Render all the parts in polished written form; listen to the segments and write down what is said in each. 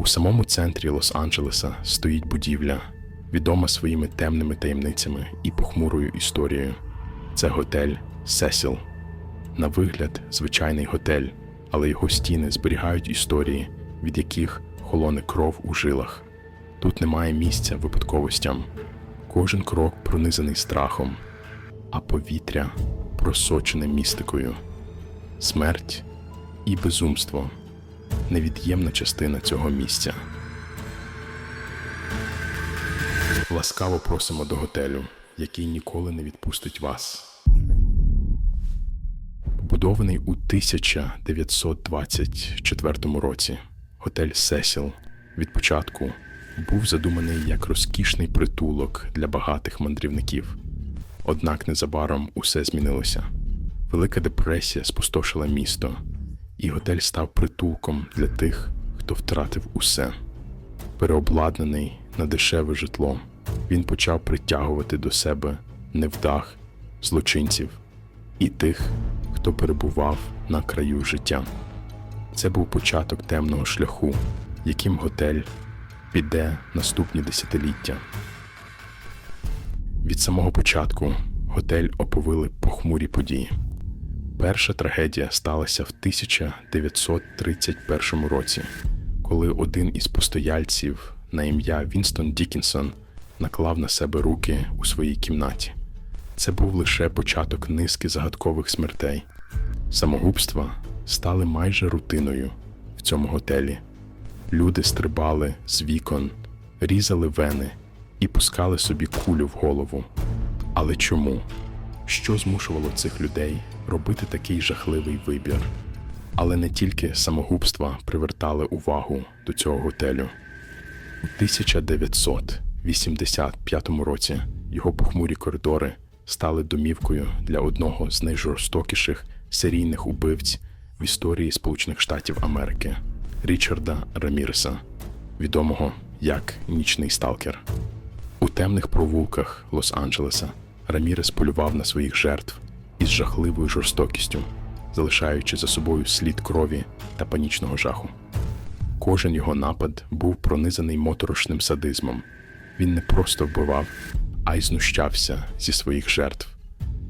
У самому центрі Лос-Анджелеса стоїть будівля, відома своїми темними таємницями і похмурою історією. Це готель Сесіл. На вигляд звичайний готель, але його стіни зберігають історії, від яких холоне кров у жилах. Тут немає місця випадковостям. Кожен крок пронизаний страхом, а повітря просочене містикою. Смерть і безумство – невід'ємна частина цього місця. Ласкаво просимо до готелю, який ніколи не відпустить вас. Побудований у 1924 році, готель Сесіл від початку був задуманий як розкішний притулок для багатих мандрівників. Однак незабаром усе змінилося. Велика депресія спустошила місто, і готель став притулком для тих, хто втратив усе. Переобладнаний на дешеве житло, він почав притягувати до себе невдах, злочинців і тих, хто перебував на краю життя. Це був початок темного шляху, яким готель піде наступні десятиліття. Від самого початку готель оповили похмурі події. Перша трагедія сталася в 1931 році, коли один із постояльців на ім'я Вінстон Дікінсон наклав на себе руки у своїй кімнаті. Це був лише початок низки загадкових смертей. Самогубства стали майже рутиною в цьому готелі. Люди стрибали з вікон, різали вени і пускали собі кулю в голову. Але чому? Що змушувало цих людей робити такий жахливий вибір? Але не тільки самогубства привертали увагу до цього готелю. У 1985 році його похмурі коридори стали домівкою для одного з найжорстокіших серійних убивць в історії Сполучених Штатів Америки – Річарда Раміреса, відомого як Нічний сталкер. У темних провулках Лос-Анджелеса Рамірес полював на своїх жертв із жахливою жорстокістю, залишаючи за собою слід крові та панічного жаху. Кожен його напад був пронизаний моторошним садизмом. Він не просто вбивав, а й знущався зі своїх жертв,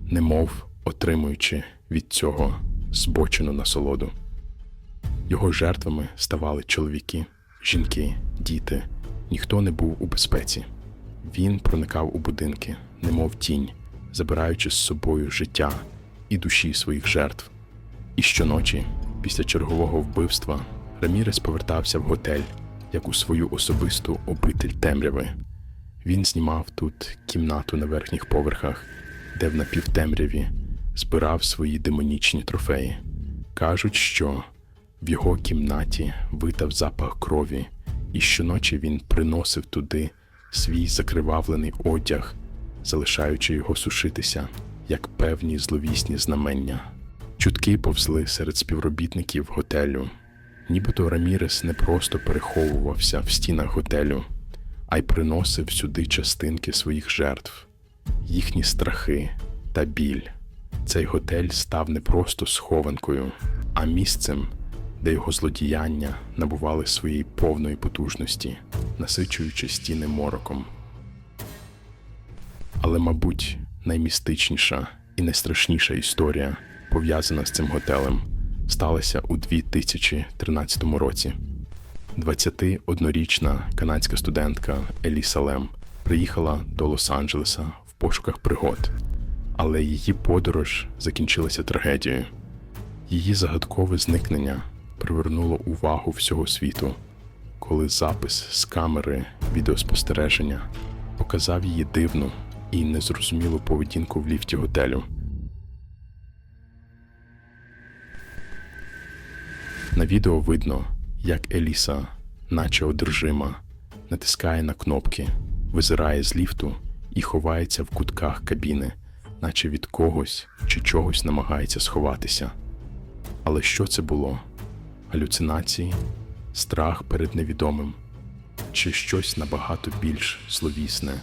немов отримуючи від цього збочену насолоду. Його жертвами ставали чоловіки, жінки, діти. Ніхто не був у безпеці. Він проникав у будинки, немов тінь, забираючи з собою життя і душі своїх жертв. І щоночі, після чергового вбивства, Рамірес повертався в готель, як у свою особисту обитель темряви. Він знімав тут кімнату на верхніх поверхах, де в напівтемряві збирав свої демонічні трофеї. Кажуть, що в його кімнаті витав запах крові, і щоночі він приносив туди свій закривавлений одяг, залишаючи його сушитися, як певні зловісні знамення. Чутки повзли серед співробітників готелю. Нібито Рамірес не просто переховувався в стінах готелю, а й приносив сюди частинки своїх жертв, їхні страхи та біль. Цей готель став не просто схованкою, а місцем, де його злодіяння набували своєї повної потужності, насичуючи стіни мороком. Але, мабуть, наймістичніша і найстрашніша історія, пов'язана з цим готелем, сталася у 2013 році. 21-річна канадська студентка Еліса Лем приїхала до Лос-Анджелеса в пошуках пригод, але її подорож закінчилася трагедією. Її загадкове зникнення привернуло увагу всього світу, коли запис з камери відеоспостереження показав її дивну і незрозумілу поведінку в ліфті готелю. На відео видно, як Еліса, наче одержима, натискає на кнопки, визирає з ліфту і ховається в кутках кабіни, наче від когось чи чогось намагається сховатися. Але що це було? Галюцинації? Страх перед невідомим? Чи щось набагато більш зловісне?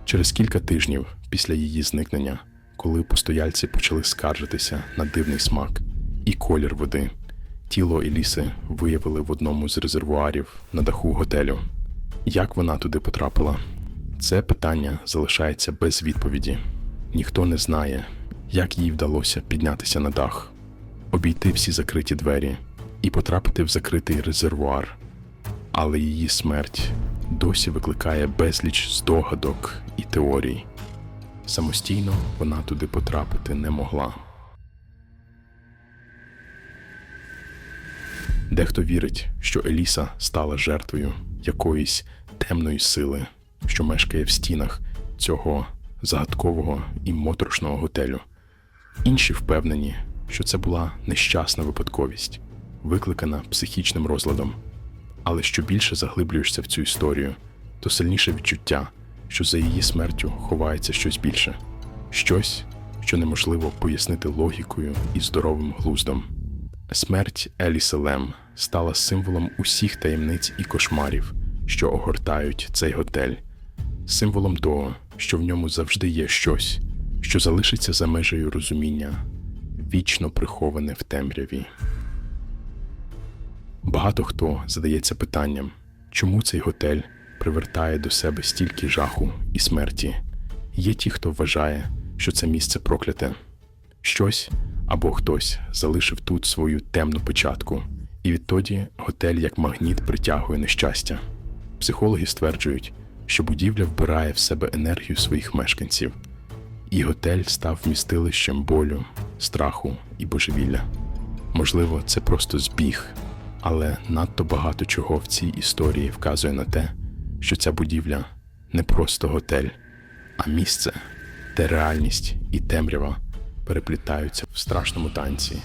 Через кілька тижнів після її зникнення, коли постояльці почали скаржитися на дивний смак і колір води, Тіло Еліси виявили в одному з резервуарів на даху готелю. Як вона туди потрапила? Це питання залишається без відповіді. Ніхто не знає, як їй вдалося піднятися на дах, обійти всі закриті двері і потрапити в закритий резервуар. Але її смерть досі викликає безліч здогадок і теорій. Самостійно вона туди потрапити не могла. Дехто вірить, що Еліса стала жертвою якоїсь темної сили, що мешкає в стінах цього загадкового і моторошного готелю. Інші впевнені, що це була нещасна випадковість, викликана психічним розладом. Але що більше заглиблюєшся в цю історію, то сильніше відчуття, що за її смертю ховається щось більше. Щось, що неможливо пояснити логікою і здоровим глуздом. Смерть Еліси Лем стала символом усіх таємниць і кошмарів, що огортають цей готель. Символом того, що в ньому завжди є щось, що залишиться за межею розуміння, вічно приховане в темряві. Багато хто задається питанням, чому цей готель привертає до себе стільки жаху і смерті. Є ті, хто вважає, що це місце прокляте. Щось або хтось залишив тут свою темну печатку, і відтоді готель як магніт притягує нещастя. Психологи стверджують, що будівля вбирає в себе енергію своїх мешканців, і готель став вмістилищем болю, страху і божевілля. Можливо, це просто збіг, але надто багато чого в цій історії вказує на те, що ця будівля не просто готель, а місце, де реальність і темрява переплітаються в страшному танці.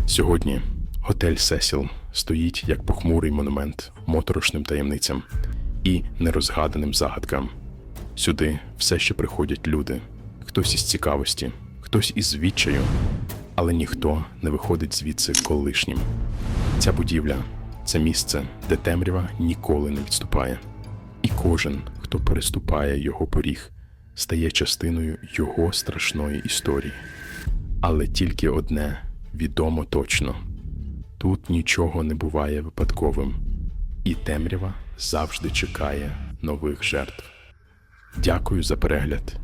Сьогодні готель Сесіл стоїть як похмурий монумент моторошним таємницям і нерозгаданим загадкам. Сюди все ще приходять люди, хтось із цікавості, хтось із відчаю, але ніхто не виходить звідси колишнім. Ця будівля – це місце, де темрява ніколи не відступає. І кожен, хто переступає його поріг, стає частиною його страшної історії. Але тільки одне відомо точно – тут нічого не буває випадковим, і темрява завжди чекає нових жертв. Дякую за перегляд.